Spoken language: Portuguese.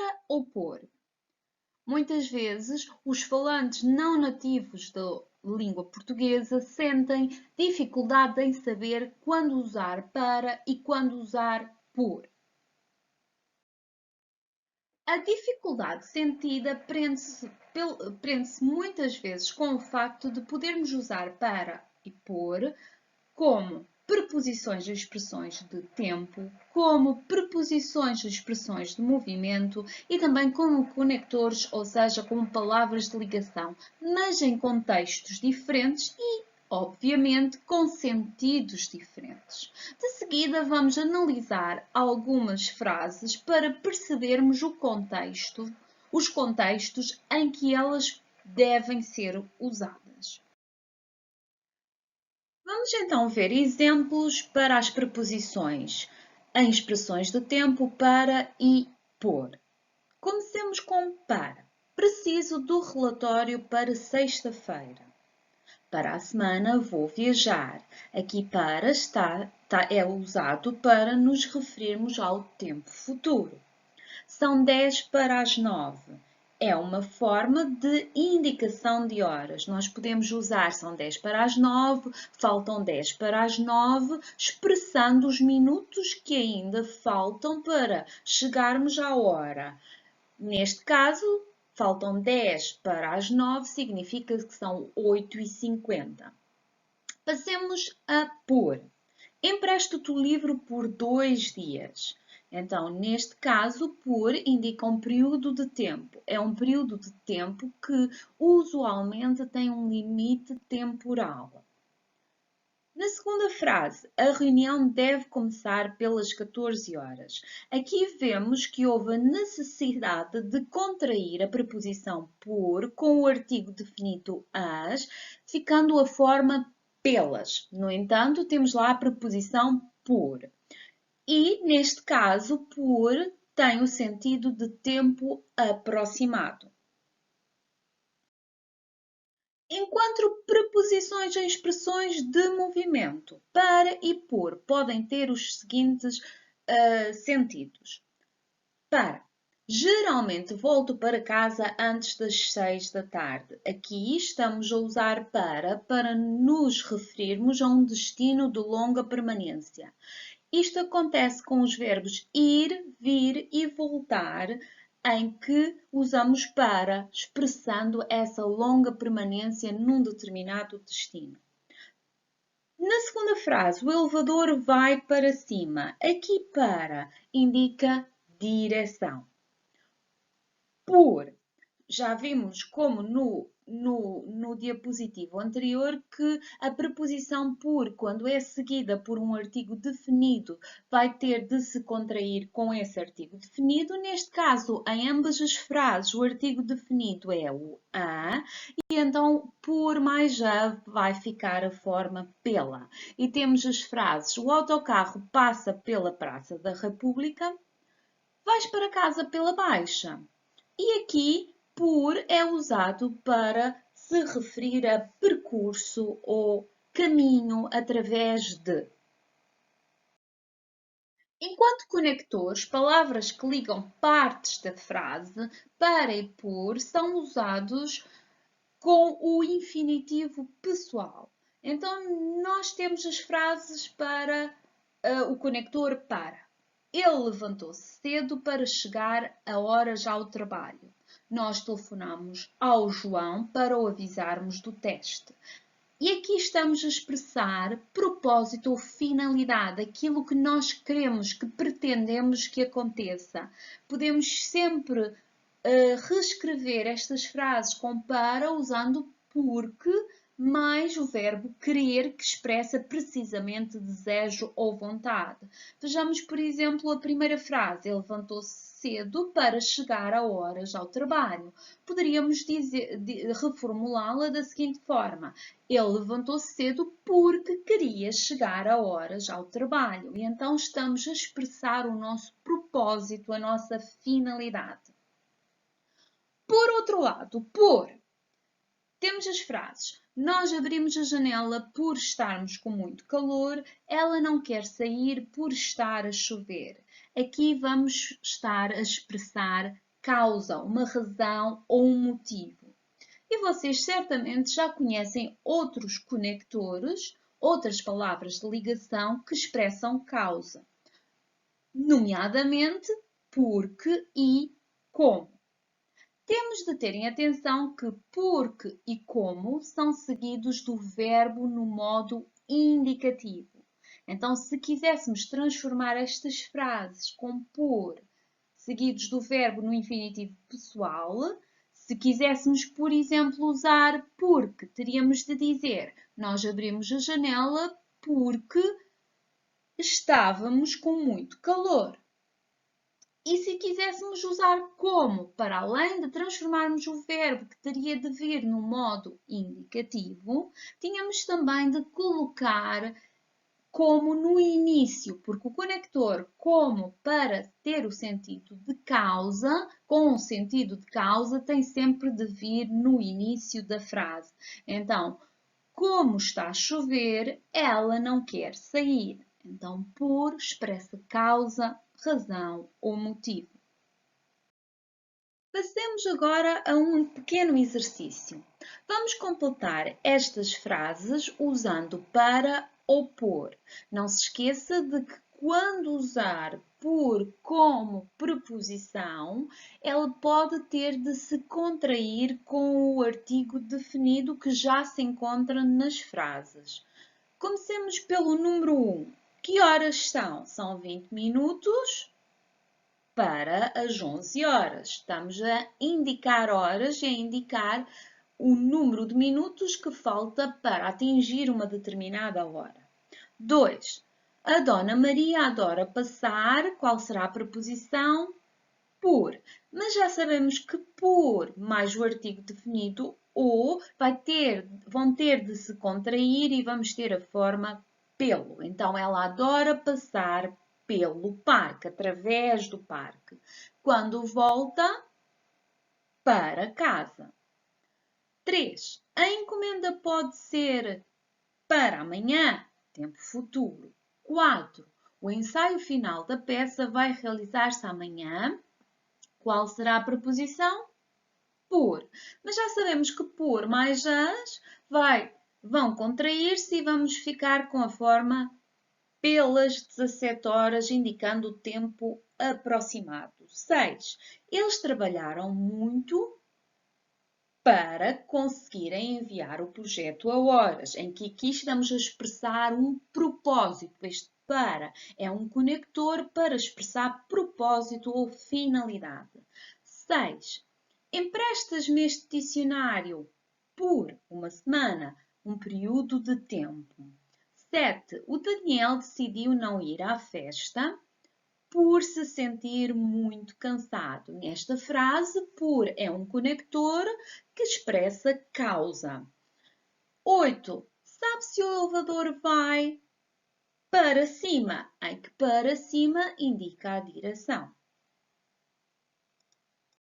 para ou por. Muitas vezes, os falantes não nativos da língua portuguesa sentem dificuldade em saber quando usar para e quando usar por. A dificuldade sentida prende-se muitas vezes com o facto de podermos usar para e por como preposições e expressões de tempo, como preposições e expressões de movimento e também como conectores, ou seja, como palavras de ligação, mas em contextos diferentes e, obviamente, com sentidos diferentes. De seguida, vamos analisar algumas frases para percebermos os contextos em que elas devem ser usadas. Vamos então ver exemplos para as preposições em expressões de tempo para e por. Comecemos com para. Preciso do relatório para sexta-feira. Para a semana vou viajar. Aqui para é usado para nos referirmos ao tempo futuro. São 10 para as 9. É uma forma de indicação de horas. Nós podemos usar são 10 para as 9, faltam 10 para as 9, expressando os minutos que ainda faltam para chegarmos à hora. Neste caso, faltam 10 para as 9, significa que são 8h50. Passemos a por. Empresto-te o livro por 2 dias. Então, neste caso, por indica um período de tempo. É um período de tempo que usualmente tem um limite temporal. Na segunda frase, a reunião deve começar pelas 14 horas. Aqui vemos que houve a necessidade de contrair a preposição por com o artigo definido as, ficando a forma pelas. No entanto, temos lá a preposição por. E, neste caso, por tem o sentido de tempo aproximado. Enquanto preposições em expressões de movimento, para e por, podem ter os seguintes sentidos. Para. Geralmente volto para casa antes das 6 da tarde. Aqui estamos a usar para nos referirmos a um destino de longa permanência. Isto acontece com os verbos ir, vir e voltar, em que usamos para, expressando essa longa permanência num determinado destino. Na segunda frase, o elevador vai para cima. Aqui para indica direção. Por, já vimos como no diapositivo anterior que a preposição por, quando é seguida por um artigo definido, vai ter de se contrair com esse artigo definido. Neste caso, em ambas as frases, o artigo definido é o a e então por mais a vai ficar a forma pela. E temos as frases: o autocarro passa pela Praça da República, vais para casa pela Baixa. E aqui, por é usado para se referir a percurso ou caminho através de. Enquanto conectores, palavras que ligam partes da frase para e por são usados com o infinitivo pessoal. Então, nós temos as frases para o conector para. Ele levantou-se cedo para chegar a horas ao trabalho. Nós telefonamos ao João para o avisarmos do teste. E aqui estamos a expressar propósito ou finalidade, aquilo que nós queremos, que pretendemos que aconteça. Podemos sempre reescrever estas frases com para usando porque mais o verbo querer, que expressa precisamente desejo ou vontade. Vejamos, por exemplo, a primeira frase. Ele levantou-se cedo para chegar a horas ao trabalho. Poderíamos reformulá-la da seguinte forma. Ele levantou-se cedo porque queria chegar a horas ao trabalho. E então estamos a expressar o nosso propósito, a nossa finalidade. Por outro lado, por. Temos as frases. Nós abrimos a janela por estarmos com muito calor. Ela não quer sair por estar a chover. Aqui vamos estar a expressar causa, uma razão ou um motivo. E vocês certamente já conhecem outros conectores, outras palavras de ligação que expressam causa, nomeadamente porque e como. Temos de ter em atenção que porque e como são seguidos do verbo no modo indicativo. Então, se quiséssemos transformar estas frases com por seguidos do verbo no infinitivo pessoal, se quiséssemos, por exemplo, usar porque, teríamos de dizer: nós abrimos a janela porque estávamos com muito calor. E se quiséssemos usar como, para além de transformarmos o verbo que teria de vir no modo indicativo, tínhamos também de colocar como no início, porque o conector como, para ter o sentido de causa, com o sentido de causa, tem sempre de vir no início da frase. Então, como está a chover, ela não quer sair. Então, por expressa causa, razão ou motivo. Passemos agora a um pequeno exercício. Vamos completar estas frases usando para ou por. Não se esqueça de que quando usar por como preposição, ele pode ter de se contrair com o artigo definido que já se encontra nas frases. Comecemos pelo número 1. Que horas são? São 20 minutos para as 11 horas. Estamos a indicar horas e a indicar o número de minutos que falta para atingir uma determinada hora. 2. A Dona Maria adora passar. Qual será a preposição? Por. Mas já sabemos que por mais o artigo definido o vão ter de se contrair e vamos ter a forma pelo. Então, ela adora passar pelo parque, através do parque. Quando volta para casa. 3. A encomenda pode ser para amanhã, tempo futuro. 4. O ensaio final da peça vai realizar-se amanhã. Qual será a preposição? Por. Mas já sabemos que por mais as vão contrair-se e vamos ficar com a forma pelas 17 horas, indicando o tempo aproximado. 6. Eles trabalharam muito para conseguirem enviar o projeto a horas, em que aqui estamos a expressar um propósito. Este para é um conector para expressar propósito ou finalidade. 6. Emprestas-me este dicionário por uma semana, um período de tempo. 7. O Daniel decidiu não ir à festa por se sentir muito cansado. Nesta frase, por é um conector que expressa causa. 8. Sabe se o elevador vai para cima, em que para cima indica a direção.